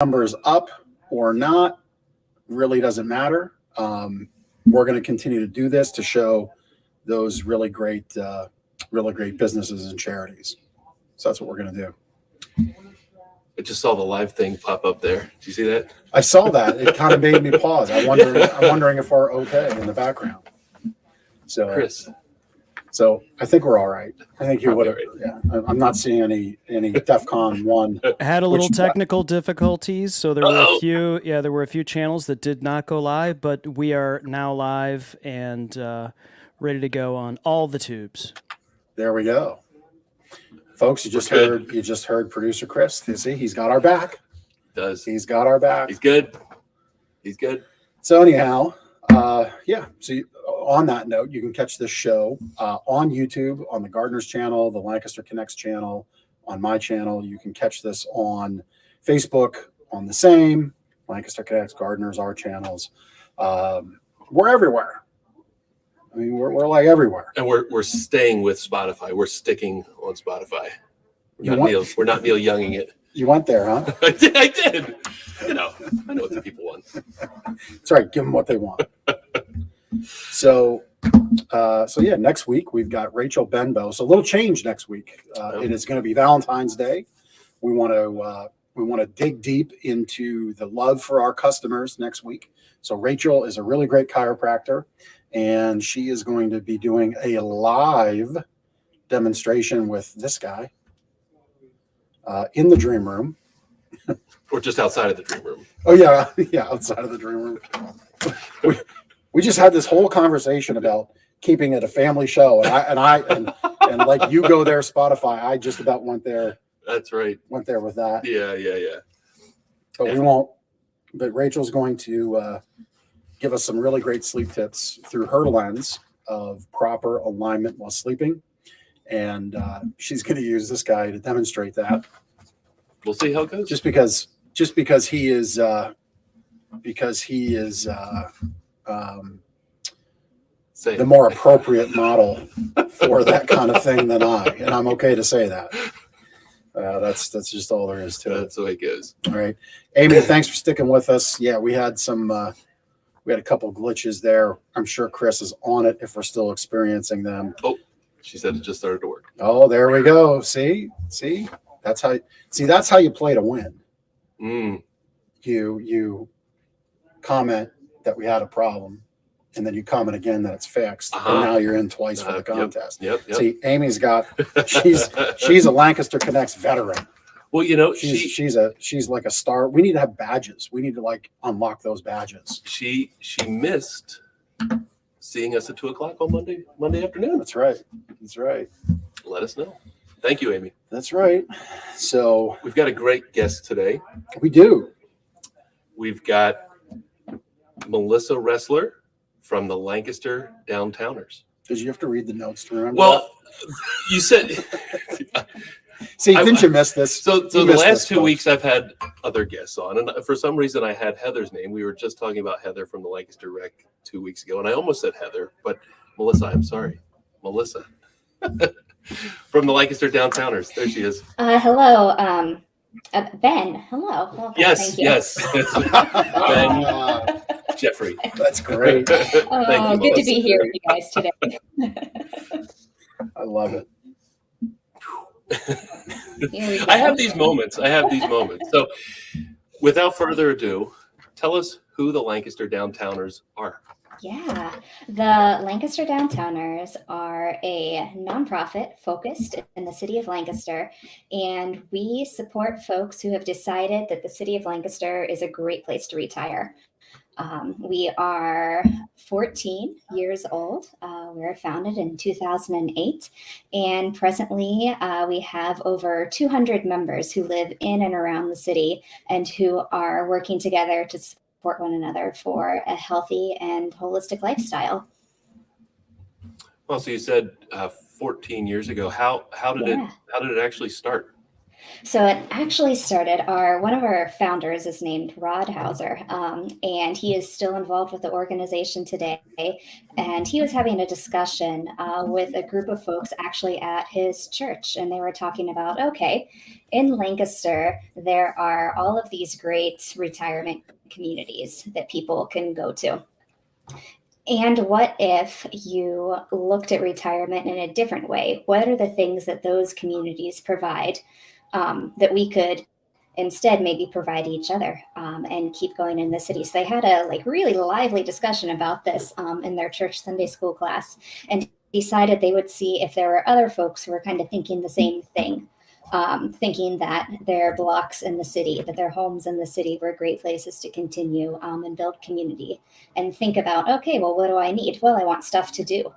numbers up or not really doesn't matter. We're going to continue to do this to show those really great businesses and charities. So that's what we're going to do. I just saw the live thing pop up there. Did you see that? I saw that. It kind of made me pause. I'm wondering if we're okay in the background. So, Chris. So I think we're all right. I think you would have. Right. Yeah, I'm not seeing any DEFCON 1. Had a little technical difficulties, so there were a few channels that did not go live, but we are now live and ready to go on all the tubes. There we go. Folks, you just heard producer Chris. You see, he's got our back. He's got our back. He's good. So anyhow, So on that note, you can catch this show on YouTube, on the Gardeners channel, the Lancaster Connects channel, on my channel. You can catch this on Facebook, on the same Lancaster Connects, Gardeners, our channels. We're everywhere. I mean, we're like everywhere. And we're staying with Spotify. We're sticking on Spotify. We're not Neil Younging it. You went there, huh? I did. I know what the people want. That's right. Give them what they want. So next week we've got Rachel Benbow. So a little change next week. It is going to be Valentine's Day. We want to dig deep into the love for our customers next week. So Rachel is a really great chiropractor, and she is going to be doing a live demonstration with this guy in the dream room. Or just outside of the dream room. Oh yeah, outside of the dream room. We just had this whole conversation about keeping it a family show, and like you go there, Spotify. I just about went there. That's right. Went there with that. Yeah. But we won't. But Rachel's going to give us some really great sleep tips through her lens of proper alignment while sleeping, and she's going to use this guy to demonstrate that. We'll see how it goes. Just because he is the more appropriate model for that kind of thing than I, and I'm okay to say that. That's just all there is to it. That's the way it goes. All right, Amy, thanks for sticking with us. Yeah, we had a couple glitches there. I'm sure Chris is on it if we're still experiencing them. Oh, she said it just started to work. Oh, there we go. See, that's how you play to win. You comment that we had a problem, and then you comment again that it's fixed, and now you're in twice for the contest. Yep. See, Amy's she's a Lancaster Connects veteran. Well, she's like a star. We need to have badges. We need to unlock those badges. She missed seeing us at 2:00 on Monday afternoon. That's right. Let us know. Thank you, Amy. That's right. So we've got a great guest today. We do. We've got Melissa Ressler from the Lancaster Downtowners. Did you have to read the notes to remember? Well, you said. See, didn't you miss this? So the last 2 weeks I've had other guests on, and for some reason I had Heather's name. We were just talking about Heather from the Lancaster Rec 2 weeks ago, and I almost said Heather, but Melissa, I'm sorry. Melissa. From the Lancaster Downtowners. There she is. Hello. Ben. Hello. Welcome. Yes. Ben Jeffrey. That's great. Thank you, good Melissa. To be here with you guys today. I love it. I have these moments. So without further ado, tell us who the Lancaster Downtowners are. Yeah, the Lancaster Downtowners are a nonprofit focused in the City of Lancaster, and we support folks who have decided that the City of Lancaster is a great place to retire. We are 14 years old. We were founded in 2008, and presently we have over 200 members who live in and around the city and who are working together to support one another for a healthy and holistic lifestyle. Well, so you said 14 years ago. How did it actually start? So it actually started, one of our founders is named Rod Hauser, and he is still involved with the organization today. And he was having a discussion with a group of folks actually at his church, and they were talking about, okay, in Lancaster, there are all of these great retirement communities that people can go to. And what if you looked at retirement in a different way? What are the things that those communities provide that we could instead maybe provide each other and keep going in the city? So they had a really lively discussion about this in their church Sunday school class, and decided they would see if there were other folks who were kind of thinking the same thing. Thinking that their blocks in the city, that their homes in the city were great places to continue and build community, and think about, okay, well, what do I need? Well, I want stuff to do.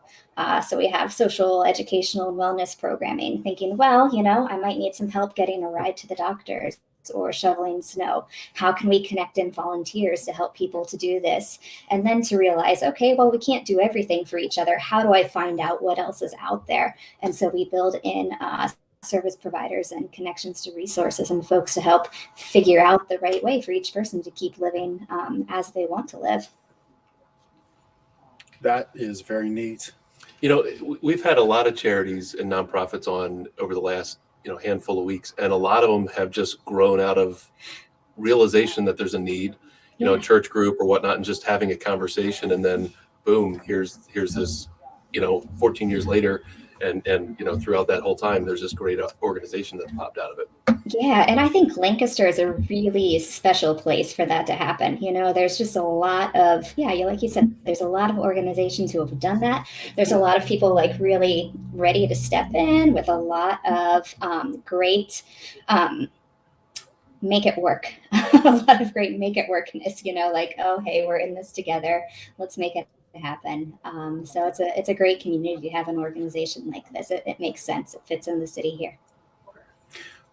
So we have social, educational, and wellness programming, thinking, well, I might need some help getting a ride to the doctors or shoveling snow. How can we connect in volunteers to help people to do this? And then to realize, okay, well, we can't do everything for each other. How do I find out what else is out there? And so we build in service providers and connections to resources and folks to help figure out the right way for each person to keep living as they want to live. That is very neat. We've had a lot of charities and nonprofits on over the last handful of weeks, and a lot of them have just grown out of realization that there's a need, a church group or whatnot, and just having a conversation, and then boom, here's this 14 years later, and throughout that whole time there's this great organization that popped out of it. Yeah, and I think Lancaster is a really special place for that to happen. There's just a lot of, like you said, there's a lot of organizations who have done that. There's a lot of people really ready to step in with a lot of great make it work. A lot of great make it workness, oh, hey, we're in this together. Let's make it happen. So it's a great community to have an organization like this. It makes sense. It fits in the city here.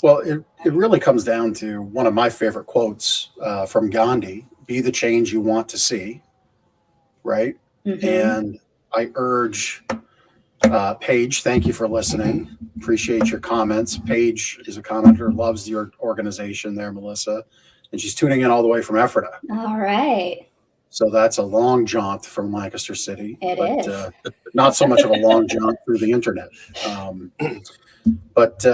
Well, it really comes down to one of my favorite quotes from Gandhi: "Be the change you want to see." Right. Mm-hmm. And I urge Paige, thank you for listening. Appreciate your comments. Paige is a commenter, loves your organization there, Melissa, and she's tuning in all the way from Ephrata. All right. So that's a long jaunt from Lancaster City. It is. Not so much of a long jaunt through the internet. But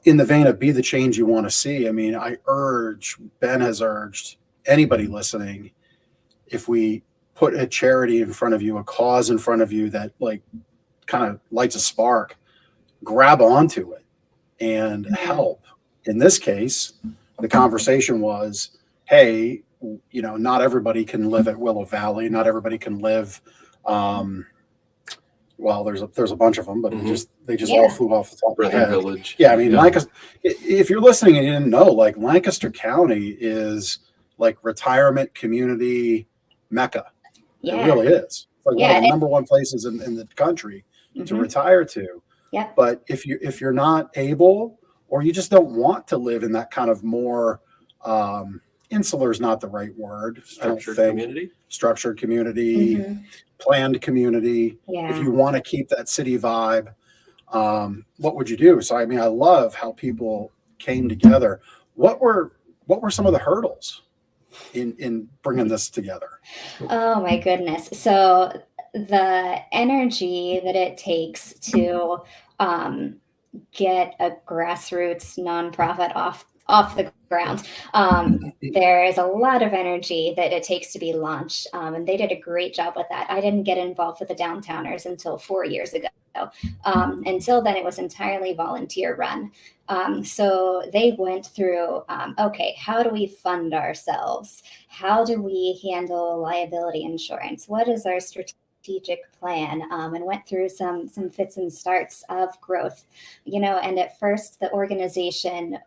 in the vein of be the change you want to see, Ben has urged anybody listening, if we put a charity in front of you, a cause in front of you that kind of lights a spark, grab onto it and help. In this case, the conversation was, hey, not everybody can live at Willow Valley. Not everybody can live. Well, there's a bunch of them, but they just all flew off the top of my head. Village. Yeah, Lancaster. If you're listening and you didn't know, Lancaster County is retirement community mecca. Yeah. It really is. One of the number one places in the country to retire to. Yeah. But if you're not able, or you just don't want to live in that kind of more insular is not the right word. Structured community, planned community. Yeah. If you want to keep that city vibe, what would you do? So, I love how people came together. What were some of the hurdles in bringing this together? Oh my goodness. So the energy that it takes to get a grassroots nonprofit off the ground. There is a lot of energy that it takes to be launched. And they did a great job with that. I didn't get involved with the Downtowners until 4 years ago. Until then, it was entirely volunteer run. So they went through, okay, how do we fund ourselves? How do we handle liability insurance? What is our strategic plan? And went through some fits and starts of growth, and at first the organization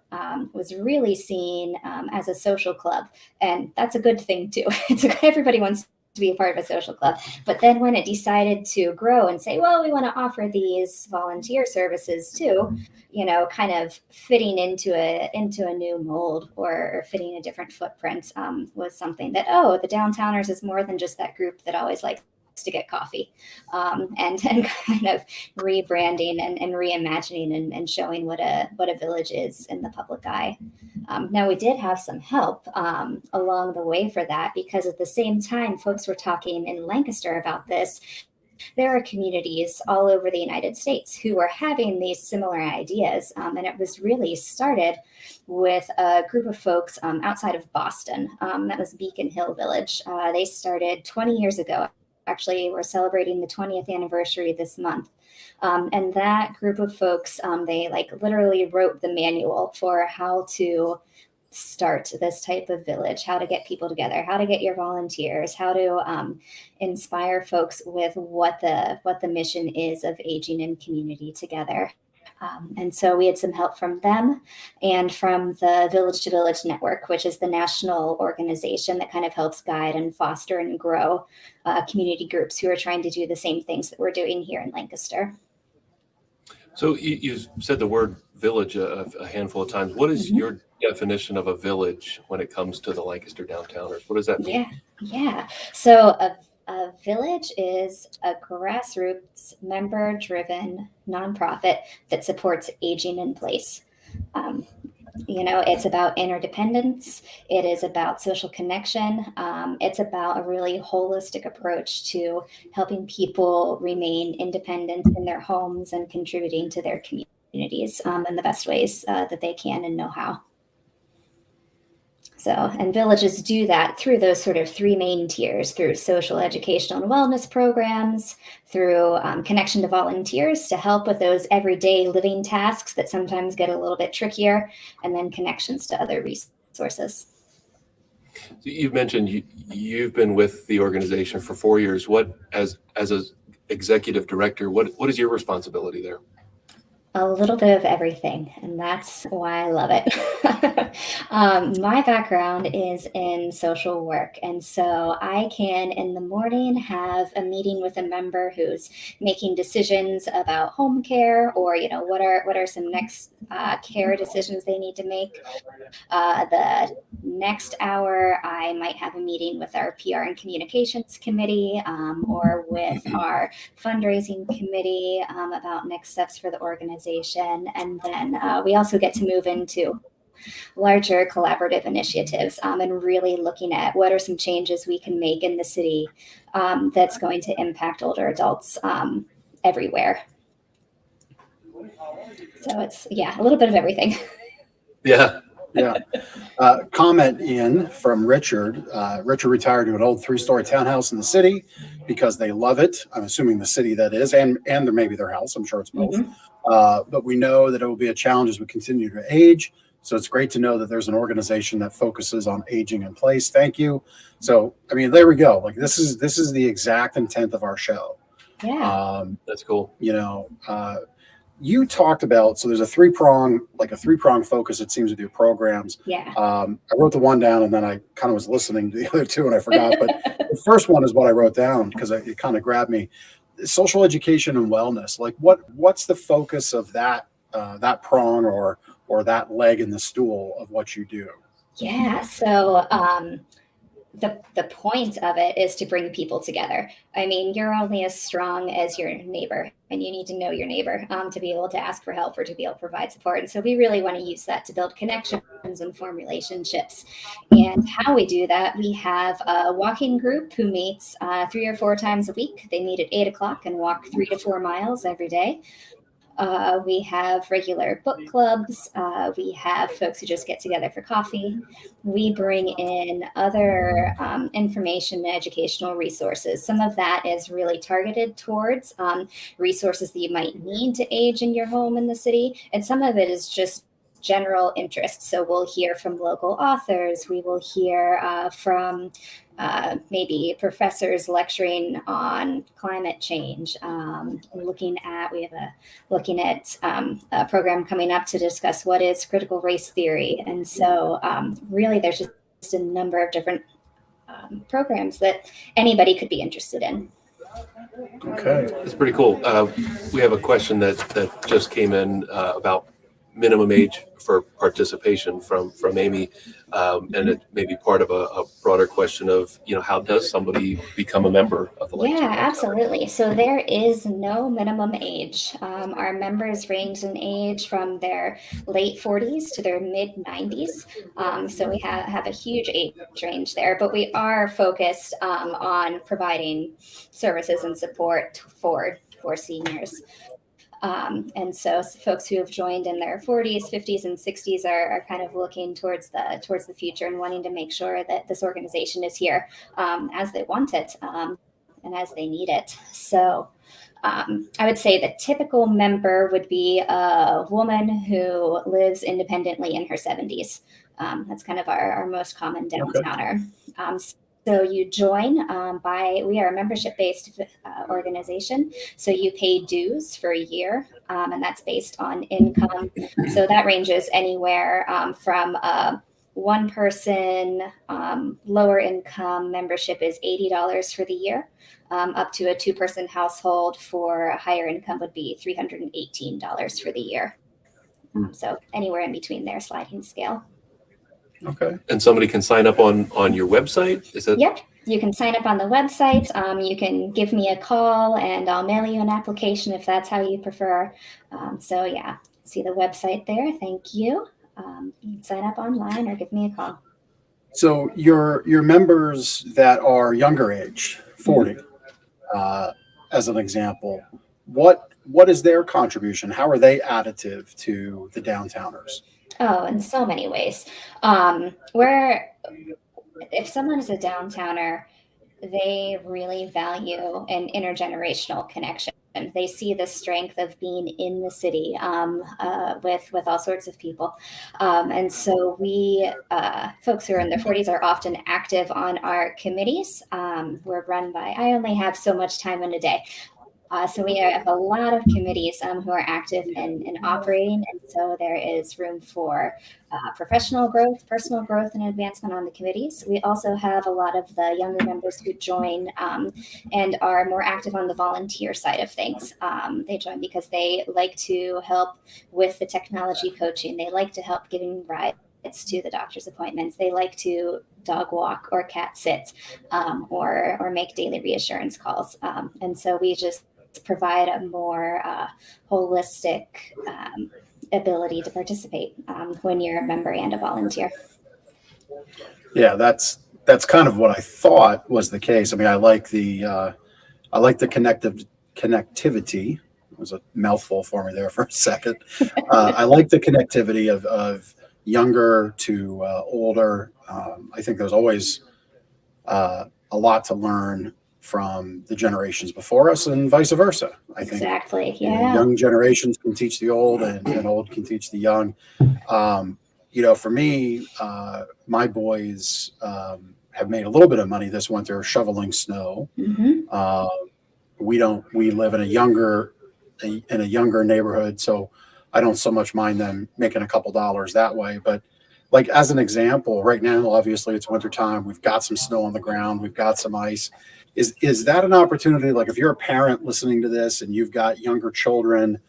was really seen as a social club, and that's a good thing too. Everybody wants to be a part of a social club. But then when it decided to grow and say, well, we want to offer these volunteer services too, kind of fitting into a new mold or fitting a different footprint was something that, the Downtowners is more than just that group that always likes to get coffee, and kind of rebranding and reimagining and showing what a village is in the public eye. Now, we did have some help along the way for that, because at the same time folks were talking in Lancaster about this, there are communities all over the United States who are having these similar ideas. And it was really started with a group of folks outside of Boston. That was Beacon Hill Village. They started 20 years ago. Actually, we're celebrating the 20th anniversary this month. And that group of folks, they literally wrote the manual for how to start this type of village, how to get people together, how to get your volunteers, how to inspire folks with what the mission is of aging in community together. And so we had some help from them and from the Village to Village Network, which is the national organization that kind of helps guide and foster and grow community groups who are trying to do the same things that we're doing here in Lancaster. So you said the word village a handful of times. What is your definition of a village when it comes to the Lancaster Downtowners? What does that mean? Yeah. So a village is a grassroots, member-driven nonprofit that supports aging in place. It's about interdependence. It is about social connection. It's about a really holistic approach to helping people remain independent in their homes and contributing to their communities in the best ways that they can and know how. So, and villages do that through those sort of three main tiers, through social, educational, and wellness programs, through connection to volunteers to help with those everyday living tasks that sometimes get a little bit trickier, and then connections to other resources. So you've mentioned you've been with the organization for 4 years. What, as an executive director, what is your responsibility there? A little bit of everything, and that's why I love it. My background is in social work, and so I can, in the morning, have a meeting with a member who's making decisions about home care, or what are some next care decisions they need to make. The next hour, I might have a meeting with our PR and communications committee, or with our fundraising committee about next steps for the organization. And then we also get to move into larger collaborative initiatives and really looking at what are some changes we can make in the city that's going to impact older adults everywhere. So it's, a little bit of everything. Yeah. Comment in from Richard. Richard retired to an old 3-story townhouse in the city because they love it. I'm assuming the city that is, and maybe their house. I'm sure it's both. But we know that it will be a challenge as we continue to age. So it's great to know that there's an organization that focuses on aging in place. Thank you. So, there we go. This is the exact intent of our show. Yeah. That's cool. You talked about, so there's a three-prong focus, it seems, with your programs. Yeah. I wrote the one down and then I kind of was listening to the other two and I forgot. But the first one is what I wrote down because it kind of grabbed me. Social education and wellness. What's the focus of that prong or that leg in the stool of what you do? Yeah. So the point of it is to bring people together. You're only as strong as your neighbor, and you need to know your neighbor to be able to ask for help or to be able to provide support. And so we really want to use that to build connections and form relationships. And how we do that, we have a walking group who meets 3 or 4 times a week. They meet at 8:00 and walk 3 to 4 miles every day. We have regular book clubs. We have folks who just get together for coffee. We bring in other information and educational resources. Some of that is really targeted towards resources that you might need to age in your home in the city. And some of it is just general interest. So we'll hear from local authors. We will hear from maybe professors lecturing on climate change. Looking at a program coming up to discuss what is critical race theory. And so really there's just a number of different programs that anybody could be interested in. Okay. It's pretty cool. We have a question that just came in about minimum age for participation from Amy, and it may be part of a broader question of, how does somebody become a member of the Lancaster Yeah, Downtowners? absolutely. So there is no minimum age. Our members range in age from their late 40s to their mid 90s. So we have a huge age range there, but we are focused on providing services and support for seniors. And so folks who have joined in their 40s, 50s, and 60s are kind of looking towards the future and wanting to make sure that this organization is here as they want it and as they need it. So I would say the typical member would be a woman who lives independently in her 70s. That's kind of our most common downtowner. So you join we are a membership-based organization. So you pay dues for a year, and that's based on income. So that ranges anywhere from one person lower income membership is $80 for the year, up to a two-person household for a higher income would be $318 for the year. So anywhere in between there, sliding scale. Okay. And somebody can sign up on your website? Is that? Yep. You can sign up on the website. You can give me a call and I'll mail you an application if that's how you prefer. So yeah, see the website there. Thank you. You can sign up online or give me a call. So your members that are younger age, 40, as an example, what is their contribution? How are they additive to the Downtowners? Oh, in so many ways. If someone is a downtowner, they really value an intergenerational connection. They see the strength of being in the city with all sorts of people. And so folks who are in their 40s are often active on our committees. We're run by, I only have so much time in a day. So we have a lot of committees who are active and operating, and so there is room for professional growth, personal growth, and advancement on the committees. We also have a lot of the younger members who join and are more active on the volunteer side of things. They join because they like to help with the technology coaching. They like to help giving rides to the doctor's appointments. They like to dog walk or cat sit or make daily reassurance calls. And so we just provide a more holistic ability to participate when you're a member and a volunteer. Yeah, that's kind of what I thought was the case. I mean, I like the connectivity. It was a mouthful for me there for a second. I like the connectivity of younger to older. I think there's always a lot to learn from the generations before us and vice versa. I think Exactly. Yeah. young generations can teach the old and old can teach the young. For me, my boys have made a little bit of money this winter shoveling snow. Mm-hmm. We live in a younger neighborhood, so I don't so much mind them making a couple dollars that way. But like as an example, right now, obviously it's wintertime. We've got some snow on the ground. We've got some ice. Is that an opportunity? Like if you're a parent listening to this and you've got younger children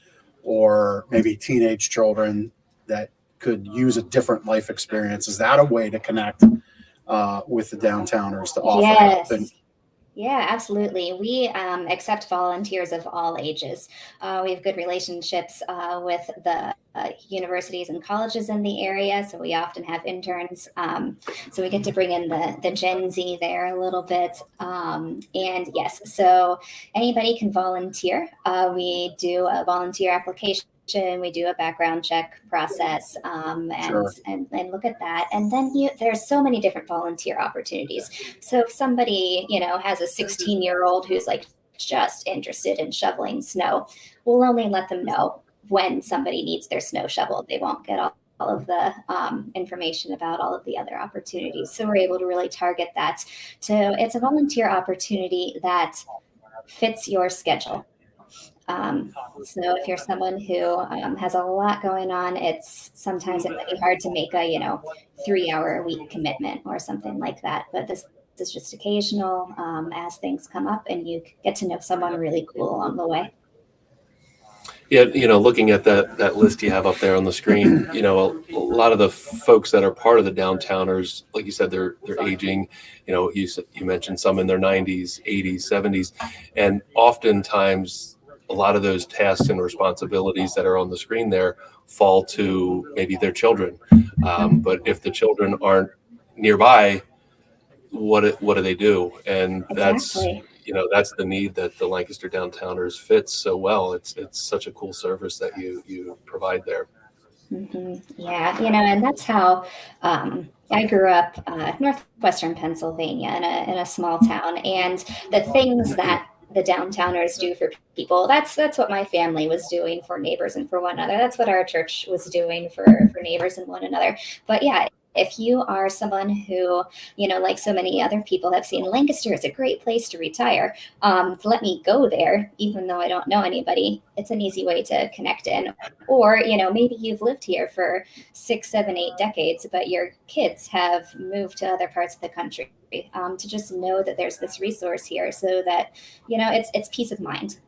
or maybe teenage children that could use a different life experience, is that a way to connect with the Downtowners to offer help? Yes. Yeah, absolutely. We accept volunteers of all ages. We have good relationships with the universities and colleges in the area, so we often have interns. So we get to bring in the Gen Z there a little bit. And yes, so anybody can volunteer. We do a volunteer application. We do a background check process Sure. and look at that. And then there's so many different volunteer opportunities. So if somebody, has a 16-year-old who's like just interested in shoveling snow, we'll only let them know when somebody needs their snow shoveled. They won't get all of the information about all of the other opportunities. So we're able to really target that. So it's a volunteer opportunity that fits your schedule. So if you're someone who has a lot going on, sometimes it might be hard to make a 3-hour a week commitment or something like that. But this is just occasional as things come up, and you get to know someone really cool along the way. Yeah, looking at that list you have up there on the screen, a lot of the folks that are part of the downtowners, like you said, they're aging. You mentioned some in their 90s, 80s, 70s, and oftentimes a lot of those tasks and responsibilities that are on the screen there fall to maybe their children. But if the children aren't nearby, what do they do? And Exactly. that's the need that the Lancaster Downtowners fits so well. It's such a cool service that you provide there. Yeah, and that's how I grew up northwestern Pennsylvania in a small town, and the things that the downtowners do for people, that's what my family was doing for neighbors and for one another. That's what our church was doing for neighbors and one another. But yeah, if you are someone who, like so many other people have seen, Lancaster is a great place to retire. Let me go there, even though I don't know anybody. It's an easy way to connect in. Or, maybe you've lived here for 6, 7, 8 decades, but your kids have moved to other parts of the country. To just know that there's this resource here, so that it's peace of mind.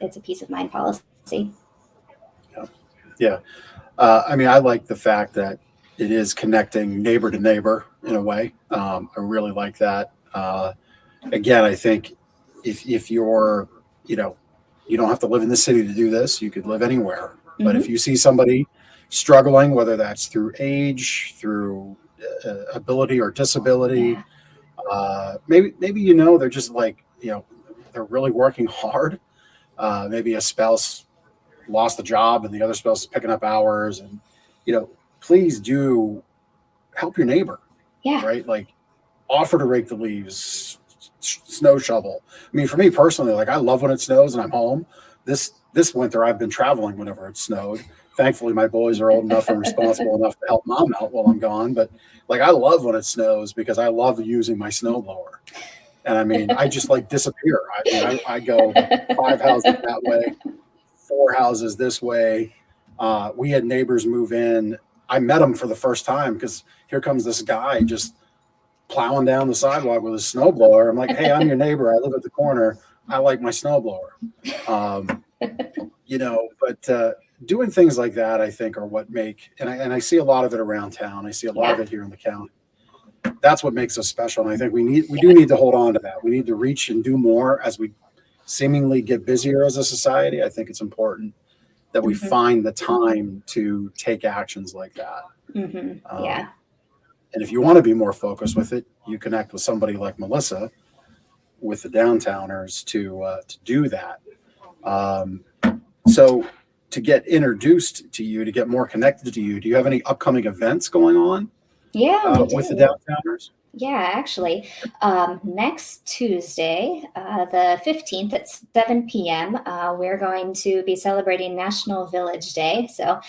It's a peace of mind policy. Yeah. I like the fact that it is connecting neighbor to neighbor in a way. I really like that. Again, I think if you're, you don't have to live in the city to do this. You could live anywhere. But if you see somebody struggling, whether that's through age, through ability or disability, maybe they're just like, they're really working hard. Maybe a spouse lost the job and the other spouse is picking up hours, and please do help your neighbor. Yeah. Right. Like, offer to rake the leaves, snow shovel. For me personally, like, I love when it snows and I'm home. This winter I've been traveling whenever it snowed. Thankfully, my boys are old enough and responsible enough to help mom out while I'm gone. But like, I love when it snows because I love using my snowblower. And I just like disappear. I go 5 houses that way, 4 houses this way. We had neighbors move in. I met him for the first time because here comes this guy just plowing down the sidewalk with a snowblower. I'm like, hey, I'm your neighbor. I live at the corner. I like my snowblower. But doing things like that, I think, are what make, and I see a lot of it around town. I see a lot of it here in the county. That's what makes us special. And I think we do need to hold on to that. We need to reach and do more as we seemingly get busier as a society. I think it's important that we find the time to take actions like that. Yeah. And if you want to be more focused with it, you connect with somebody like Melissa with the Downtowners to do that. So to get introduced to you, to get more connected to you, do you have any upcoming events going on? Yeah, we with the do. Downtowners? Yeah, actually, next Tuesday, the 15th at 7 p.m., we're going to be celebrating National Village Day. So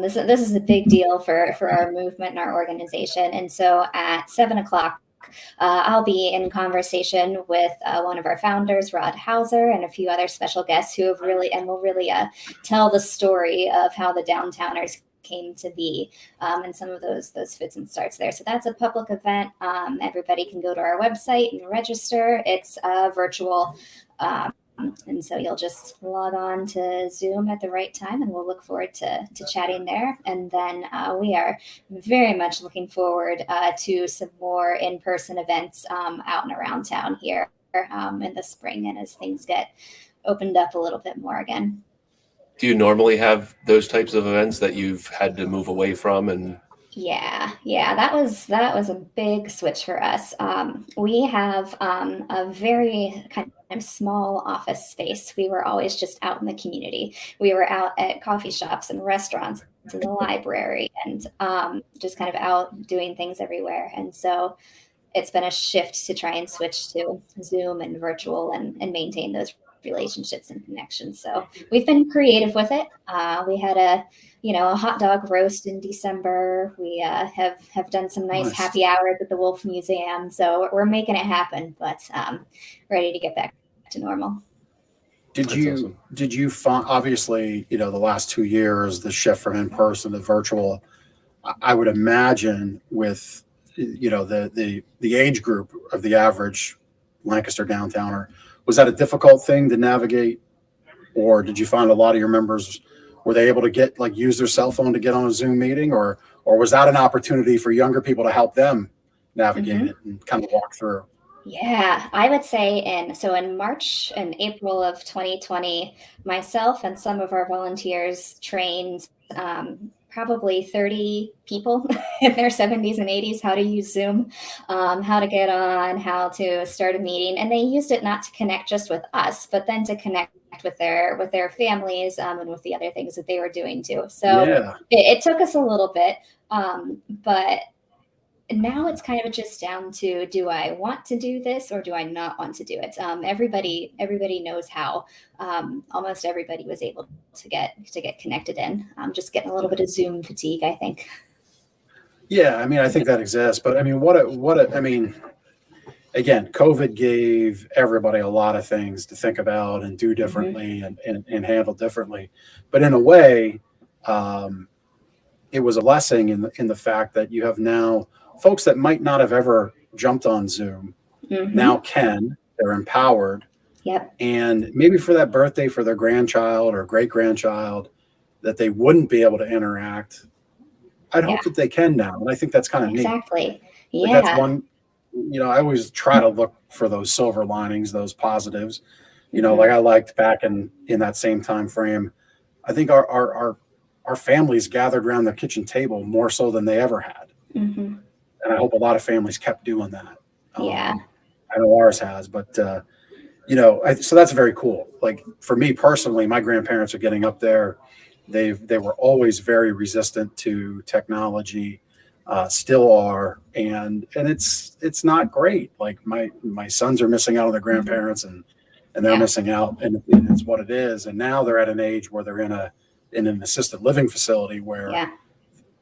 this is a big deal for our movement and our organization. And so at 7 o'clock, I'll be in conversation with one of our founders, Rod Hauser, and a few other special guests who will really tell the story of how the Downtowners came to be, and some of those fits and starts there. So that's a public event. Everybody can go to our website and register. It's virtual. And so you'll just log on to Zoom at the right time, and we'll look forward to chatting there. And then we are very much looking forward to some more in-person events out and around town here in the spring, and as things get opened up a little bit more again. Do you normally have those types of events that you've had to move away from? And Yeah, that was a big switch for us. We have a very kind of small office space. We were always just out in the community. We were out at coffee shops and restaurants and the library, and just kind of out doing things everywhere. And so it's been a shift to try and switch to Zoom and virtual and maintain those relationships and connections. So we've been creative with it. We had a hot dog roast in December. We have done some nice happy hours at the Wolf Museum. So we're making it happen, but ready to get back to normal. Did you find, obviously, the last 2 years, the shift from in-person to virtual, I would imagine with, the age group of the average Lancaster Downtowner, was that a difficult thing to navigate, or did you find a lot of your members, were they able to get like use their cell phone to get on a Zoom meeting, or was that an opportunity for younger people to help them navigate it and kind of walk through? Yeah, I would say in March and April of 2020, myself and some of our volunteers trained probably 30 people in their 70s and 80s how to use Zoom, how to get on, how to start a meeting. And they used it not to connect just with us, but then to connect with their families and with the other things that they were doing too. So Yeah. it took us a little bit, but now it's kind of just down to, do I want to do this or do I not want to do it? Everybody knows how. Almost everybody was able to get connected in. Just getting a little bit of Zoom fatigue, I think. Yeah, I mean, I think that exists, but I mean, I mean, again, COVID gave everybody a lot of things to think about and do differently and handle differently. But in a way, it was a blessing in the fact that you have now folks that might not have ever jumped on Zoom now can. They're empowered. Yep. And maybe for that birthday for their grandchild or great grandchild that they wouldn't be able to interact, I'd hope that they can now. And I think that's kind of neat. Exactly. Like Yeah. that's one, I always try to look for those silver linings, those positives. Like I liked back in that same time frame, I think our families gathered around the kitchen table more so than they ever had. And I hope a lot of families kept doing that. Yeah. I know ours has, but so that's very cool. Like for me personally, my grandparents are getting up there. They were always very resistant to technology, still are, and it's not great. Like my sons are missing out on their grandparents, and they're missing out, and it's what it is. And now they're at an age where they're in an assisted living facility where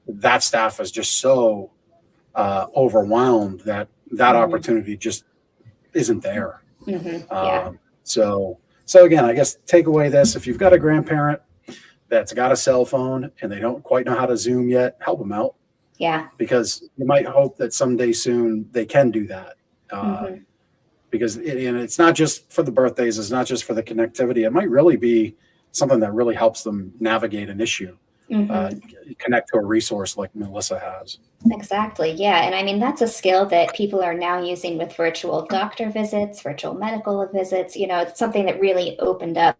that staff is just so overwhelmed that opportunity just isn't there. So again, I guess take away this: if you've got a grandparent that's got a cell phone and they don't quite know how to Zoom yet, help them out. Yeah. Because you might hope that someday soon they can do that. Because it's not just for the birthdays, it's not just for the connectivity. It might really be something that really helps them navigate an issue. Connect to a resource like Melissa has. Exactly. Yeah. And I mean, that's a skill that people are now using with virtual doctor visits, virtual medical visits. It's something that really opened up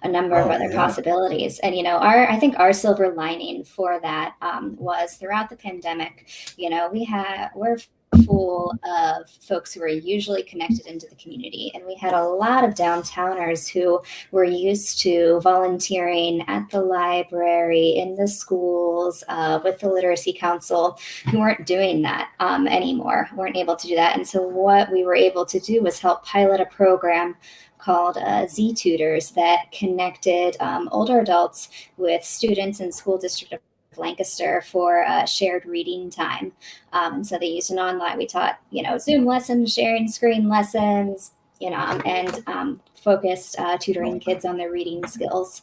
a number of other possibilities. And, I think our silver lining for that was throughout the pandemic, we're full of folks who are usually connected into the community. And we had a lot of downtowners who were used to volunteering at the library, in the schools, with the Literacy Council, who weren't doing that anymore, weren't able to do that. And so what we were able to do was help pilot a program called Z Tutors that connected older adults with students in school district of Lancaster for shared reading time. And so they used an online, we taught, Zoom lessons, sharing screen lessons, and focused tutoring kids on their reading skills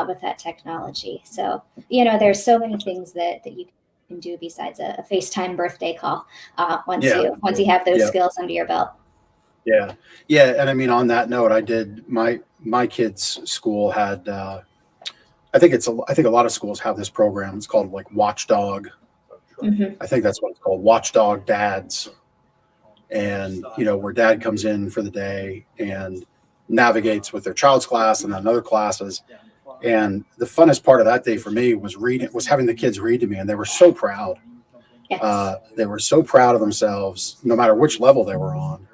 with that technology. So, there's so many things that you can do besides a FaceTime birthday call once you have those skills under your belt. Yeah. And I mean, on that note, I did my kids' school had I think a lot of schools have this program. It's called like Watchdog. I think that's what it's called, Watchdog Dads. And where dad comes in for the day and navigates with their child's class and then other classes. And the funnest part of that day for me was having the kids read to me, and they were so proud. Yes. They were so proud of themselves, no matter which level they were on,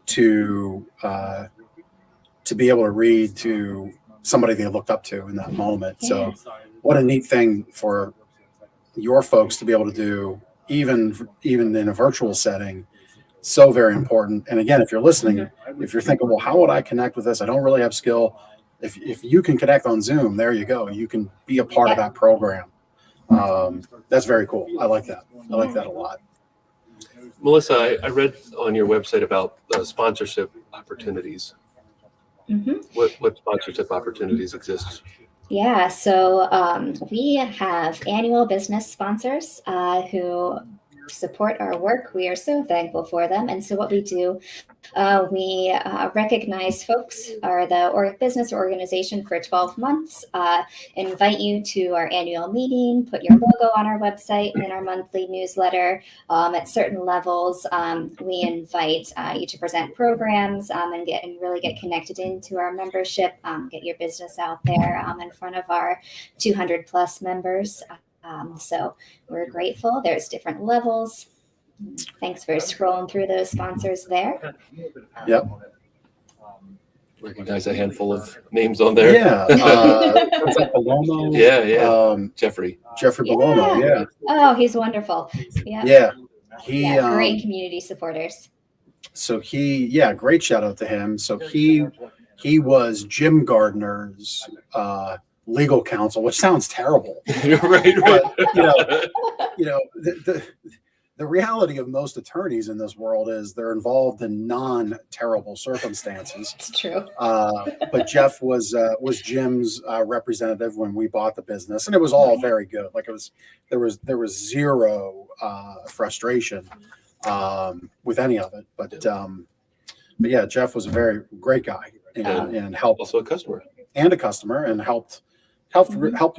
to be able to read to somebody they looked up to in that moment. So what a neat thing for your folks to be able to do, even in a virtual setting. So very important. And again, if you're listening, if you're thinking, well, how would I connect with this? I don't really have skill. If you can connect on Zoom, there you go. You can be a part of that program. That's very cool. I like that. I like that a lot. Melissa, I read on your website about sponsorship opportunities. What sponsorship opportunities exist? Yeah, so we have annual business sponsors who support our work. We are so thankful for them. And so what we do, we recognize folks or the business or organization for 12 months, invite you to our annual meeting, put your logo on our website and in our monthly newsletter. At certain levels, we invite you to present programs and really get connected into our membership, get your business out there in front of our 200 plus members. So we're grateful. There's different levels. Thanks for scrolling through those sponsors there. Yep. Recognize a handful of names on there. Yeah. What's that, Palomo? Yeah. Jeffrey Palomo. Yeah. Oh, he's wonderful. Yeah. Yeah. He great community supporters. So great shout out to him. So he was Jim Gardner's legal counsel, which sounds terrible. right. But, the reality of most attorneys in this world is they're involved in non-terrible circumstances. It's true. But Jeff was Jim's representative when we bought the business, and it was all very good. Like there was zero frustration with any of it. But yeah, Jeff was a very great guy and helped, also a customer and helped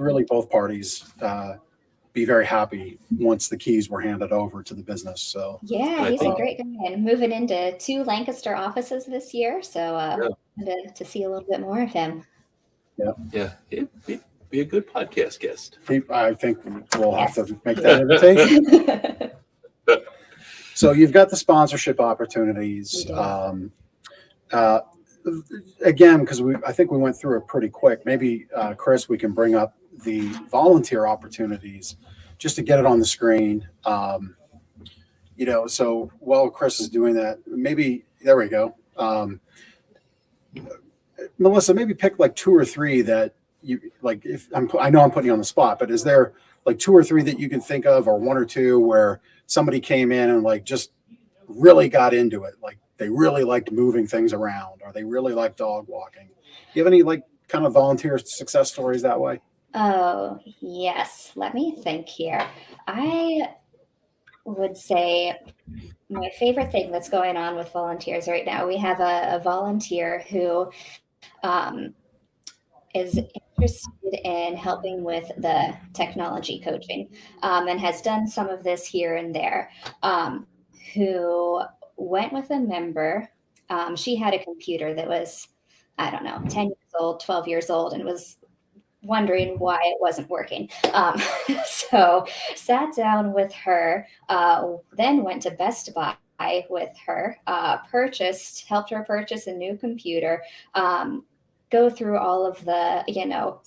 really both parties be very happy once the keys were handed over to the business. So yeah, he's a great guy, and moving into 2 Lancaster offices this year. So to see a little bit more of him. Yeah, he'd be a good podcast guest. I think we'll have to make that invitation. So you've got the sponsorship opportunities. Again, because I think we went through it pretty quick. Maybe Chris, we can bring up the volunteer opportunities just to get it on the screen. So while Chris is doing that, maybe there we go. Melissa, maybe pick like 2 or 3 that you like. I know I'm putting you on the spot, but is there like 2 or 3 that you can think of, or 1 or 2 where somebody came in and like just really got into it, like they really liked moving things around, or they really liked dog walking? You have any like kind of volunteer success stories that way? Oh, yes. Let me think here. I would say my favorite thing that's going on with volunteers right now, we have a volunteer who is interested in helping with the technology coaching and has done some of this here and there, who went with a member. She had a computer that was, 10 years old, 12 years old, and was wondering why it wasn't working. So sat down with her, then went to Best Buy with her, helped her purchase a new computer, go through all of the,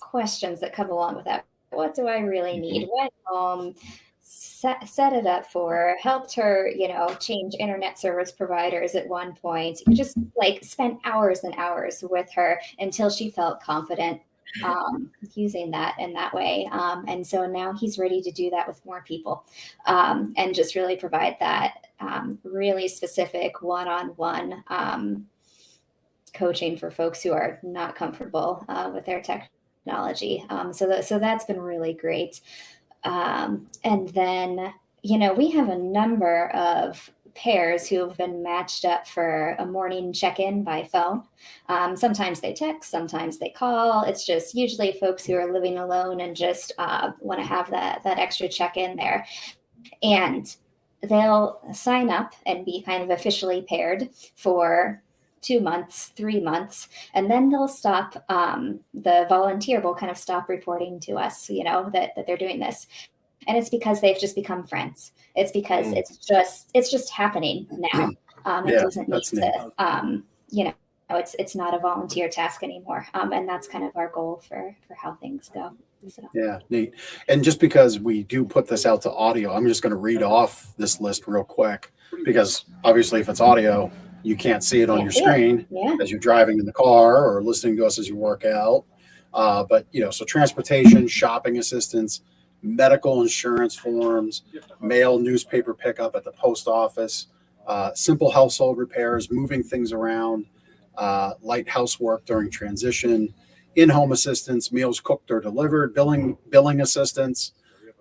questions that come along with that. What do I really need? Went home, set it up for her, helped her, change internet service providers at one point, just like spent hours and hours with her until she felt confident using that in that way. And so now he's ready to do that with more people, and just really provide that really specific one-on-one coaching for folks who are not comfortable with their technology. So that's been really great. And then, we have a number of pairs who have been matched up for a morning check-in by phone. Sometimes they text, sometimes they call. It's just usually folks who are living alone and just want to have that extra check-in there. And they'll sign up and be kind of officially paired for 2 months, 3 months, and then they'll stop. The volunteer will kind of stop reporting to us, that they're doing this. And it's because they've just become friends. It's because it's just happening now. It doesn't need to, it's not a volunteer task anymore. And that's kind of our goal for how things go. So. Yeah, neat. And just because we do put this out to audio, I'm just going to read off this list real quick, because obviously if it's audio, you can't see it on your screen as you're driving in the car or listening to us as you work out. But, so transportation, shopping assistance, medical insurance forms, mail, newspaper pickup at the post office, simple household repairs, moving things around, light housework during transition, in-home assistance, meals cooked or delivered, billing assistance,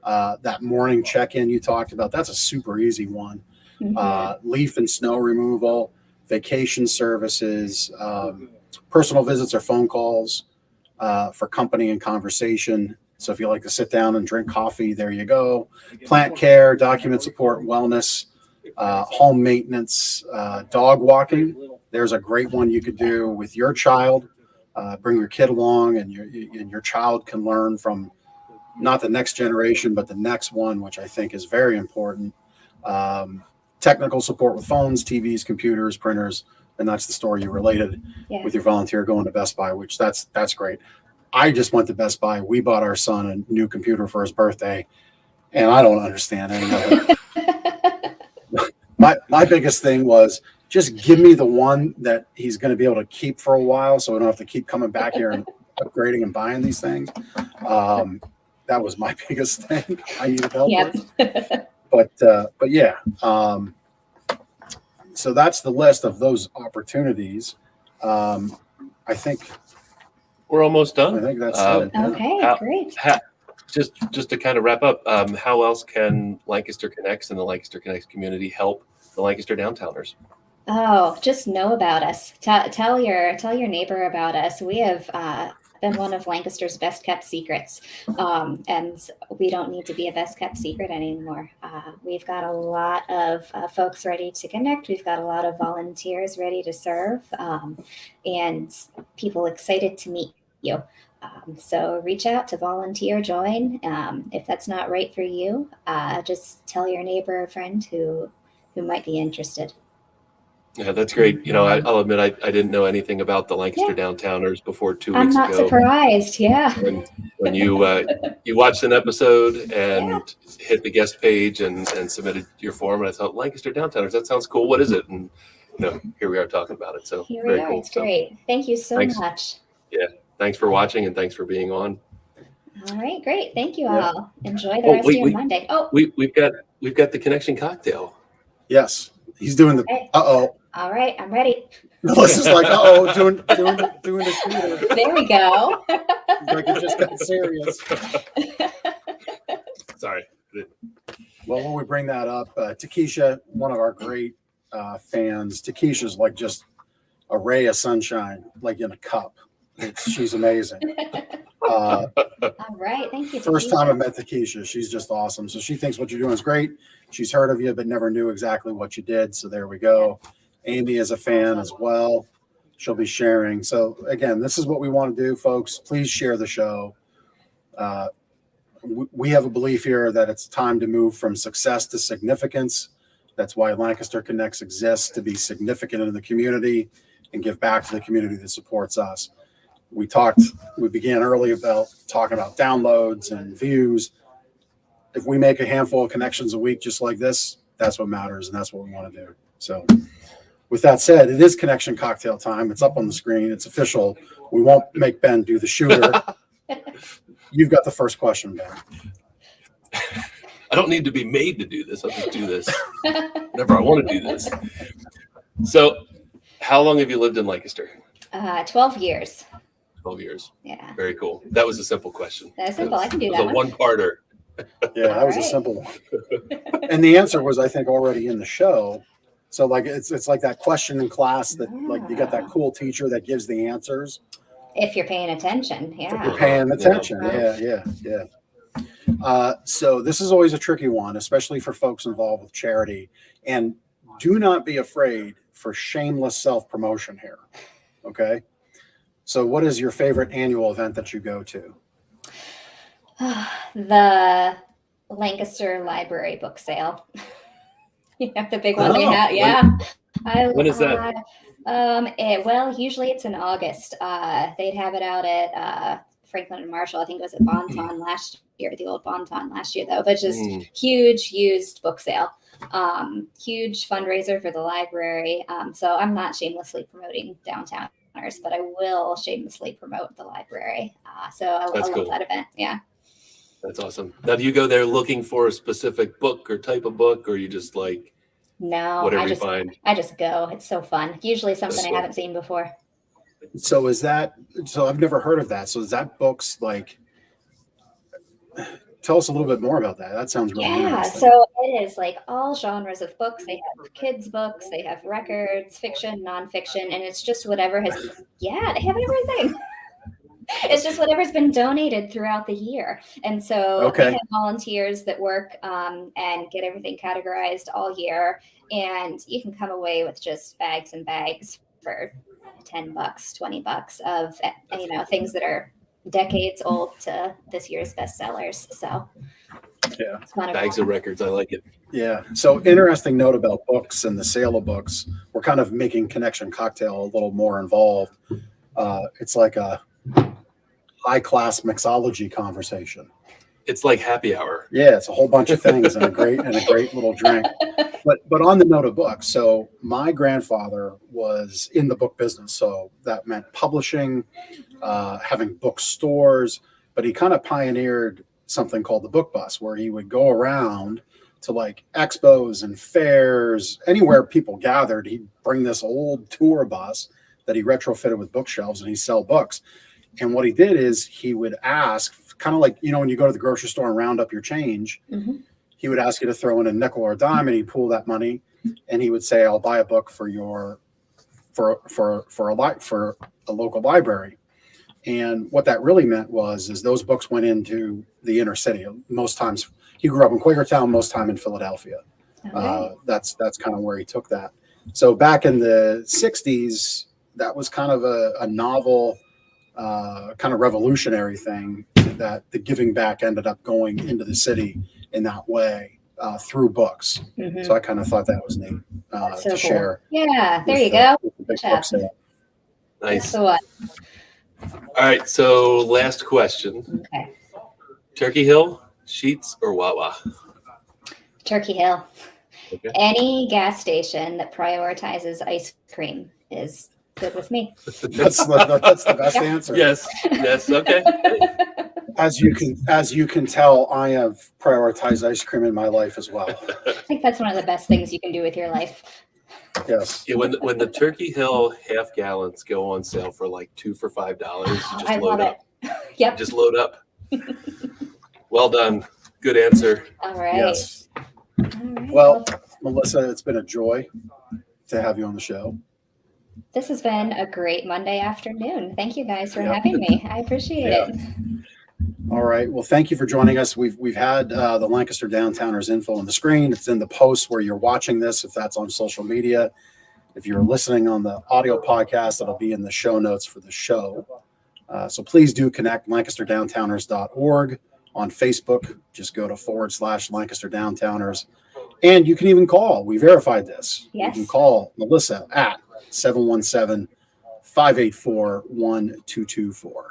That morning check-in you talked about, that's a super easy one. Leaf and snow removal, vacation services, personal visits or phone calls for company and conversation. So if you like to sit down and drink coffee, there you go. Plant care, document support, wellness, home maintenance, dog walking. There's a great one you could do with your child. Bring your kid along, and your child can learn from not the next generation, but the next one, which I think is very important. Technical support with phones, TVs, computers, printers, and that's the story you related with your volunteer going to Best Buy, which that's great. I just went to Best Buy. We bought our son a new computer for his birthday, and I don't understand any of it. My biggest thing was just give me the one that he's going to be able to keep for a while, so we don't have to keep coming back here and upgrading and buying these things. That was my biggest thing I needed help with. But yeah. So that's the list of those opportunities. I think we're almost done. I think that's it. Okay, great. Just to kind of wrap up, how else can Lancaster Connects and the Lancaster Connects community help the Lancaster Downtowners? Oh, just know about us. Tell your neighbor about us. We have been one of Lancaster's best kept secrets, and we don't need to be a best kept secret anymore. We've got a lot of folks ready to connect. We've got a lot of volunteers ready to serve, and people excited to meet you. So reach out to volunteer, join. If that's not right for you, just tell your neighbor or friend who might be interested. Yeah, that's great. You know, I'll admit I didn't know anything about the Lancaster Downtowners before 2 weeks ago. I'm not surprised. Yeah. When you watched an episode and hit the guest page and submitted your form, and I thought, Lancaster Downtowners, that sounds cool. What is it? And here we are talking about it. So here we are. cool. It's great. Thank you so much. Yeah. Thanks for watching and thanks for being on. All right, great. Thank you all. Enjoy the rest of your Monday. Oh, we've got the connection cocktail. Yes, he's doing the. Okay. All right, I'm ready. Melissa's like, doing the theater. There we go. Like it just got serious. Sorry. Well, when we bring that up, Takesha, one of our great fans, Takesha's like just a ray of sunshine, like in a cup. She's amazing. All right, thank you. First time I met Takesha, she's just awesome. So she thinks what you're doing is great. She's heard of you, but never knew exactly what you did. So there we go. Amy is a fan as well. She'll be sharing. So again, this is what we want to do, folks. Please share the show. We have a belief here that it's time to move from success to significance. That's why Lancaster Connects exists, to be significant in the community and give back to the community that supports us. We began early about talking about downloads and views. If we make a handful of connections a week just like this, that's what matters, and that's what we want to do. So with that said, it is connection cocktail time. It's up on the screen. It's official. We won't make Ben do the shooter. You've got the first question, Ben. I don't need to be made to do this. I'll just do this whenever I want to do this. So how long have you lived in Lancaster? 12 years. 12 years. Yeah. Very cool. That was a simple question. That's simple. I can do it that was a one-parter. Yeah, that was a simple one. And the answer was, I think, already in the show. So like it's like that question in class that like you got that cool teacher that gives the answers. If you're paying attention, yeah. If you're paying attention, yeah. So this is always a tricky one, especially for folks involved with charity. And do not be afraid for shameless self-promotion here. Okay. So what is your favorite annual event that you go to? The Lancaster Library book sale. Yeah, the big one they have. Yeah. When is that? Usually it's in August. They'd have it out at Franklin and Marshall. I think it was at Bonton last year, the old Bonton last year, though. But just huge used book sale. Huge fundraiser for the library. So I'm not shamelessly promoting Downtowners, but I will shamelessly promote the library. So I love that event. Yeah. That's awesome. Now, do you go there looking for a specific book or type of book, or you just like whatever you find? I just go. It's so fun. Usually something I haven't seen before. So I've never heard of that. So is that books like, tell us a little bit more about that. That sounds really Yeah, interesting. so it is like all genres of books. They have kids' books, they have records, fiction, nonfiction, and it's just whatever has, yeah, they have everything. It's just whatever's been donated throughout the year. And so Okay. they have volunteers that work and get everything categorized all year. And you can come away with just bags and bags for $10, $20 of, things that are decades old to this year's bestsellers. So Yeah. it's wonderful. Bags of records. I like it. Yeah. So interesting note about books and the sale of books. We're kind of making Connection Cocktail a little more involved. It's like a high-class mixology conversation. It's like happy hour. Yeah, it's a whole bunch of things and a great little drink. But on the note of books, so my grandfather was in the book business, so that meant publishing, having bookstores, but he kind of pioneered something called the book bus, where he would go around to like expos and fairs, anywhere people gathered. He'd bring this old tour bus that he retrofitted with bookshelves, and he'd sell books. And what he did is he would ask, kind of like, when you go to the grocery store and round up your change, he would ask you to throw in a nickel or a dime, and he'd pool that money, and he would say, I'll buy a book for a local library. And what that really meant is those books went into the inner city. Most times, he grew up in Quakertown, most time in Philadelphia. Okay. That's kind of where he took that. So back in the 60s, that was kind of a novel, kind of revolutionary thing, that the giving back ended up going into the city in that way through books. So I kind of thought that was neat That's to so cool. share. Yeah, there with, you go. with the big Good book sale. Nice. So what? All right. So last question. Okay. Turkey Hill, Sheets, or Wawa? Turkey Hill. Okay. Any gas station that prioritizes ice cream is good with me. That's the best answer. Yes. Yes. Okay. As you can tell, I have prioritized ice cream in my life as well. I think that's one of the best things you can do with your life. Yes. Yeah, when the Turkey Hill half gallons go on sale for like 2 for $5, you just I load love up. it. Yep. Just load up. Well done. Good answer. All right. Yes. All right. Well, Melissa, it's been a joy to have you on the show. This has been a great Monday afternoon. Thank you guys for Yeah. having me. I appreciate Yeah. it. All right. Well, thank you for joining us. We've had the Lancaster Downtowners info on the screen. It's in the post where you're watching this, if that's on social media. If you're listening on the audio podcast, it'll be in the show notes for the show. So please do connect, lancasterdowntowners.org. On Facebook, just go to /Lancaster Downtowners. And you can even call. We verified this. Yes. You can call Melissa at 717-584-1224.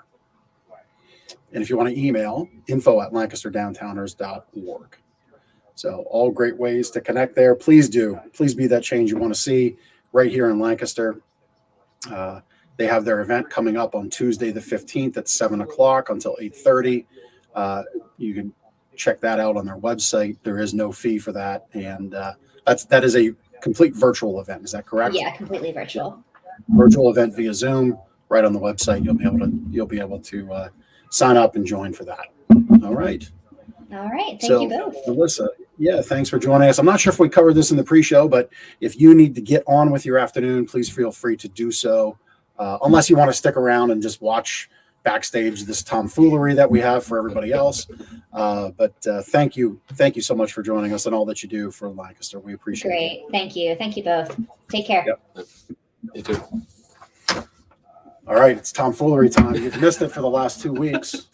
And if you want to email, info@lancasterdowntowners.org. So all great ways to connect there. Please do. Please be that change you want to see right here in Lancaster. They have their event coming up on Tuesday the 15th at 7 o'clock until 8:30. You can check that out on their website. There is no fee for that. And that is a complete virtual event. Is that correct? Yeah, completely virtual. Virtual event via Zoom. Right on the website, you'll be able to sign up and join for that. All right. All right. Thank So, you both. Melissa, yeah, thanks for joining us. I'm not sure if we covered this in the pre-show, but if you need to get on with your afternoon, please feel free to do so. Unless you want to stick around and just watch backstage this tomfoolery that we have for everybody else. But thank you so much for joining us and all that you do for Lancaster. We appreciate it. Great. Thank you. Thank you both. Take care. Yep. You too. All right, it's tomfoolery time. You've missed it for the last 2 weeks.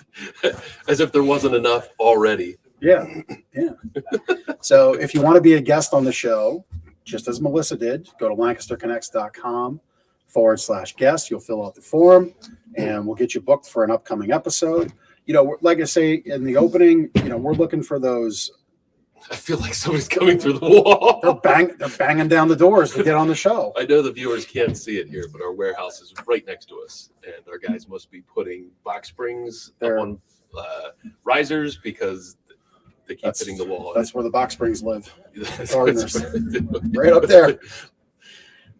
As if there wasn't enough already. Yeah. So if you want to be a guest on the show, just as Melissa did, go to lancasterconnects.com/guest. You'll fill out the form and we'll get you booked for an upcoming episode. Like I say in the opening, we're looking for those. I feel like somebody's coming through the wall. They're banging down the doors to get on the show. I know the viewers can't see it here, but our warehouse is right next to us, and our guys must be putting box springs up on risers because they keep hitting the wall. That's where the box springs live. That's gardeners. what they do. Right up there.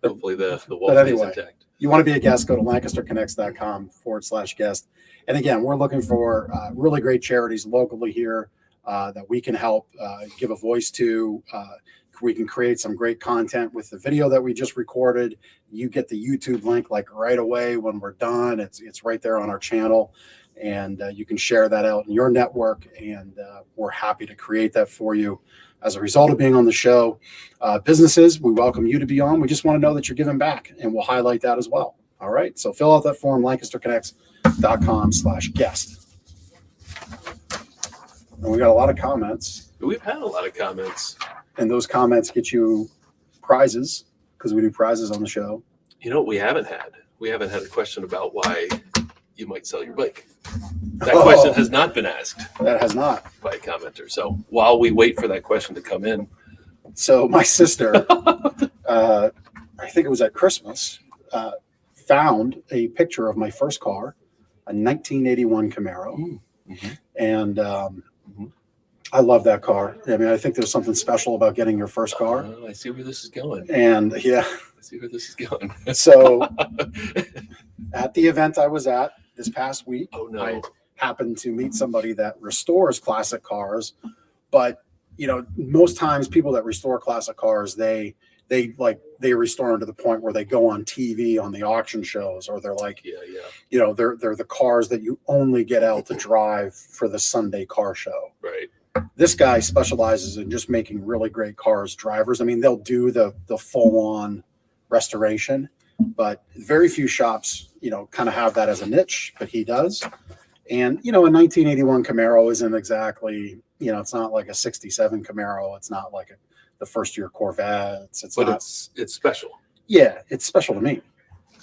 Hopefully the wall But stays anyway, intact. you want to be a guest, go to lancasterconnects.com/guest. And again, we're looking for really great charities locally here. that we can help give a voice to. We can create some great content with the video that we just recorded. You get the YouTube link like right away when we're done. It's right there on our channel, and you can share that out in your network, and we're happy to create that for you. As a result of being on the show, businesses, we welcome you to be on. We just want to know that you're giving back, and we'll highlight that as well. All right, so fill out that form, lancasterconnects.com/guest. And we got a lot of comments. We've had a lot of comments. And those comments get you prizes, because we do prizes on the show. You know what we haven't had? We haven't had a question about why you might sell your bike. That question has not been asked. That has not. By a commenter. So while we wait for that question to come in. So my sister, I think it was at Christmas, found a picture of my first car, a 1981 Camaro. Mm-hmm. And I love that car. I mean, I think there's something special about getting your first car. I see where this is going. And yeah. I see where this is going. So at the event I was at this past week, I happened to meet somebody that restores classic cars. But, you know, most times people that restore classic cars, they restore them to the point where they go on TV on the auction shows, or they're like, you know, they're the cars that you only get out to drive for the Sunday car show. Right. This guy specializes in just making really great cars drivers. I mean, they'll do the full-on restoration, but very few shops, you know, kind of have that as a niche, but he does. And, you know, a 1981 Camaro isn't exactly, you know, it's not like a 67 Camaro. It's not like the first year Corvette. It's special. Yeah, it's special to me.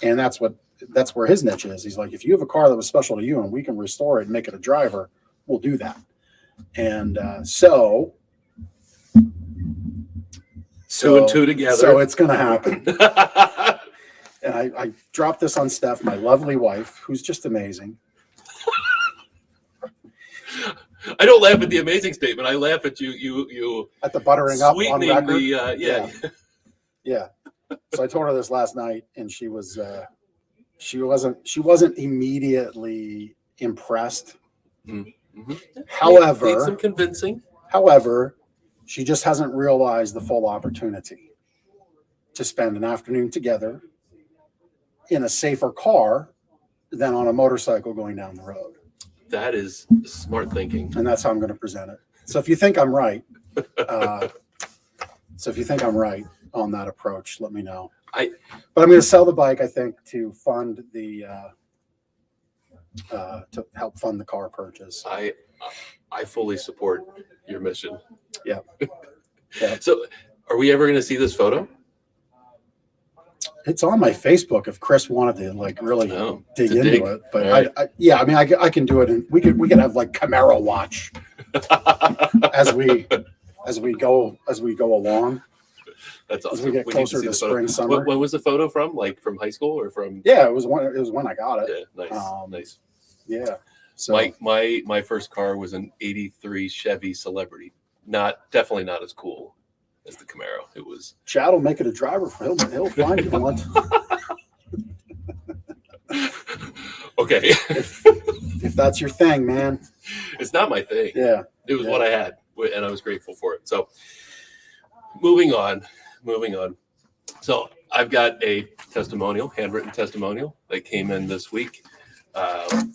And that's where his niche is. He's like, if you have a car that was special to you and we can restore it and make it a driver, we'll do that. And so two and two together. So it's going to happen. And I dropped this on Steph, my lovely wife, who's just amazing. I don't laugh at the amazing statement. I laugh at you at the buttering up on record. Yeah. So I told her this last night, and she wasn't immediately impressed. Mm-hmm. However, need some convincing. However, she just hasn't realized the full opportunity to spend an afternoon together in a safer car than on a motorcycle going down the road. That is smart thinking. And that's how I'm going to present it. So if you think I'm right, on that approach, let me know. But I'm going to sell the bike, I think, to fund the to help fund the car purchase. I fully support your mission. Yeah. So are we ever going to see this photo? It's on my Facebook if Chris wanted to like really dig into it. But right. I can do it, and we can have like Camaro watch as we go along. That's awesome. As we get closer to spring, summer. When was the photo from? Like from high school or from? Yeah, it was when I got it. Yeah, nice, nice. Yeah. So my first car was an '83 Chevy Celebrity. Definitely not as cool as the Camaro. It was. Chad will make it a driver for him. He'll find you one. Okay. If that's your thing, man. It's not my thing. Yeah. It was what I had, and I was grateful for it. So, moving on. So I've got a handwritten testimonial that came in this week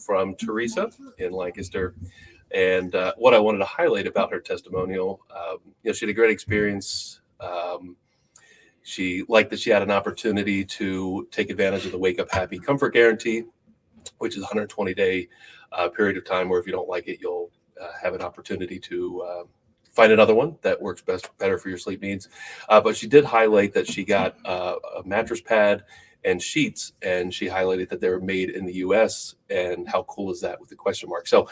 from Teresa in Lancaster. And what I wanted to highlight about her testimonial, she had a great experience. She liked that she had an opportunity to take advantage of the Wake Up Happy Comfort Guarantee, which is a 120-day period of time where if you don't like it, you'll have an opportunity to find another one that works better for your sleep needs. But she did highlight that she got a mattress pad and sheets, and she highlighted that they were made in the U.S. and how cool is that with the question mark. So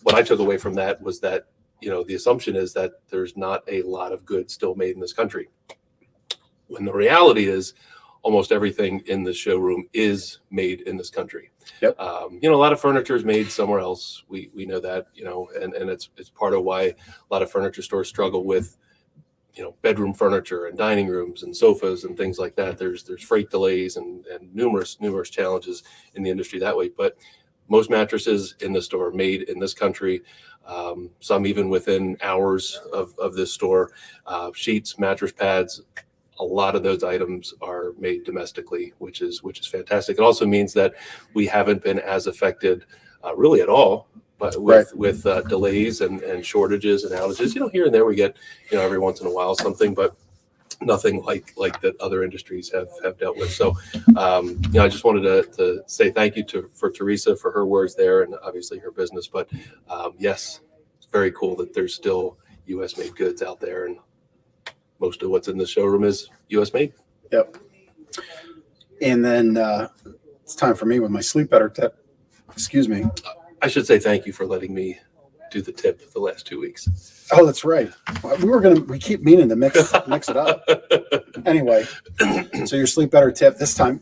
what I took away from that was that, the assumption is that there's not a lot of goods still made in this country, when the reality is almost everything in the showroom is made in this country. Yep. A lot of furniture is made somewhere else. We know that, and it's part of why a lot of furniture stores struggle with, bedroom furniture and dining rooms and sofas and things like that. There's freight delays and numerous challenges in the industry that way. But most mattresses in the store are made in this country. some even within hours of this store. Sheets, mattress pads, a lot of those items are made domestically, which is fantastic. It also means that we haven't been as affected really at all, but with delays and shortages and outages. Here and there we get every once in a while something, but nothing like that other industries have dealt with. So I just wanted to say thank you for Teresa for her words there, and obviously her business. But yes, it's very cool that there's still U.S. made goods out there, and most of what's in the showroom is U.S. made. Yep. And then it's time for me with my sleep better tip. Excuse me. I should say thank you for letting me do the tip the last 2 weeks. Oh, that's right. We keep meaning to mix it up. Anyway, so your sleep better tip this time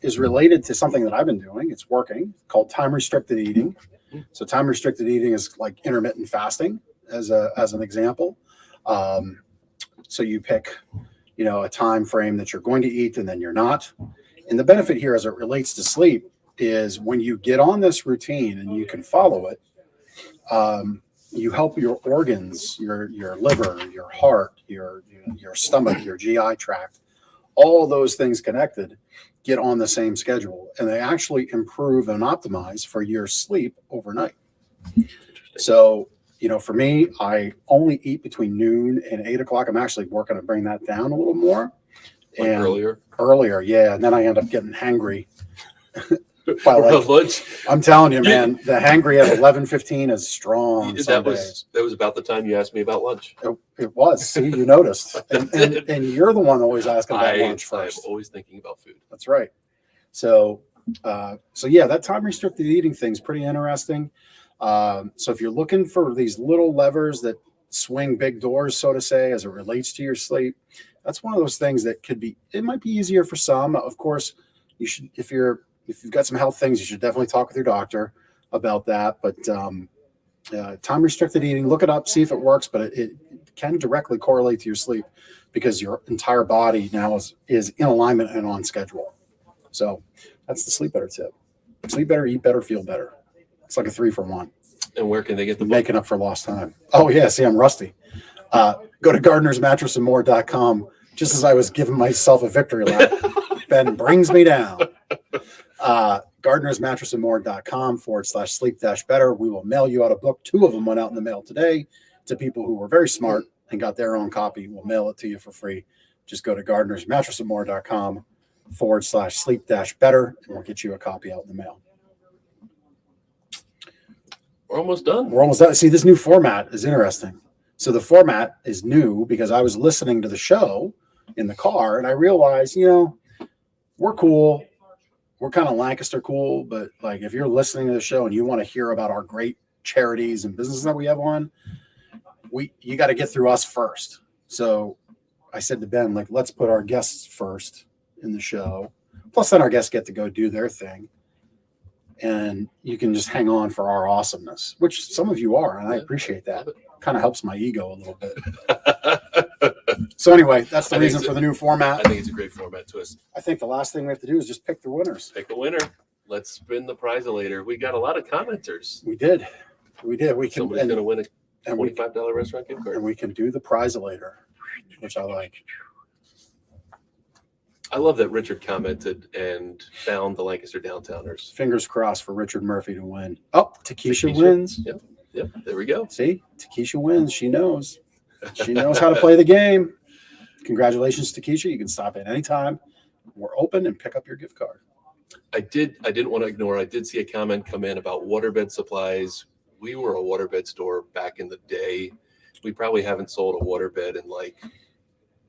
is related to something that I've been doing. It's working, called time restricted eating. So time restricted eating is like intermittent fasting as an example. So you pick, a time frame that you're going to eat and then you're not. And the benefit here as it relates to sleep is when you get on this routine and you can follow it, you help your organs, your liver, your heart, your stomach, your GI tract, all those things connected get on the same schedule, and they actually improve and optimize for your sleep overnight. So, for me, I only eat between noon and 8 o'clock. I'm actually working to bring that down a little more. Like Earlier, yeah. And then I end up getting hangry. By lunch. I'm telling you, man, the hangry at 11:15 is strong. That was about the time you asked me about lunch. It was. See, you noticed, and you're the one always asking about lunch first. I'm always thinking about food. That's right. So yeah, that time restricted eating thing's pretty interesting. So if you're looking for these little levers that swing big doors, so to say, as it relates to your sleep, that's one of those things that it might be easier for some. Of course, you should, if you've got some health things, you should definitely talk with your doctor about that. But time restricted eating, look it up, see if it works, but it can directly correlate to your sleep because your entire body now is in alignment and on schedule. So that's the sleep better tip. Sleep better, eat better, feel better. It's like a 3-for-1. And where can they get the book? Making up for lost time. Oh yeah, see, I'm rusty. Go to gardenersmattressandmore.com. Just as I was giving myself a victory lap, Ben brings me down. gardenersmattressandmore.com/sleep-better. We will mail you out a book. 2 of them went out in the mail today to people who were very smart and got their own copy. We'll mail it to you for free. Just go to gardenersmattressandmore.com/sleep-better, and we'll get you a copy out in the mail. We're almost done. We're almost done. See, this new format is interesting. So the format is new because I was listening to the show in the car and I realized, we're cool. We're kind of Lancaster cool, but like if you're listening to the show and you want to hear about our great charities and businesses that we have on, you got to get through us first. So I said to Ben, let's put our guests first in the show. Plus then our guests get to go do their thing. And you can just hang on for our awesomeness, which some of you are, and I appreciate that. Kind of helps my ego a little bit. So anyway, that's the reason for the new format. I think it's a great format twist. I think the last thing we have to do is just pick the winners. Pick a winner. Let's spin the prize-a-later. We got a lot of commenters. We did. Somebody's going to win a $25 restaurant gift card. And we can do the prize-a-later, which I like. I love that Richard commented and found the Lancaster Downtowners. Fingers crossed for Richard Murphy to win. Oh, Takesha wins. Yep. There we go. See, Takesha wins. She knows. She knows how to play the game. Congratulations, Takesha. You can stop at any time. We're open and pick up your gift card. I didn't want to ignore. I did see a comment come in about waterbed supplies. We were a waterbed store back in the day. We probably haven't sold a waterbed in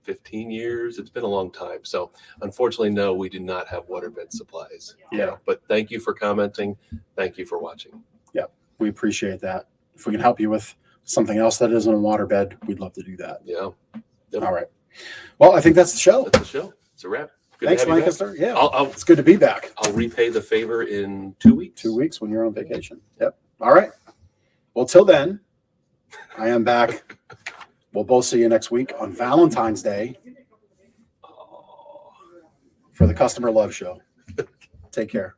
15 years. It's been a long time. So unfortunately, no, we do not have waterbed supplies. Yeah. But thank you for commenting. Thank you for watching. Yeah, we appreciate that. If we can help you with something else that isn't a waterbed, we'd love to do that. Yeah. Yep. All right. Well, I think that's the show. That's the show. It's a wrap. Good Thanks, to have you Lancaster. back. Yeah. It's good to be back. I'll repay the favor in 2 weeks. 2 weeks when you're on vacation. Yep. All right. Well, till then, I am back. We'll both see you next week on Valentine's Day for the Customer Love Show. Take care.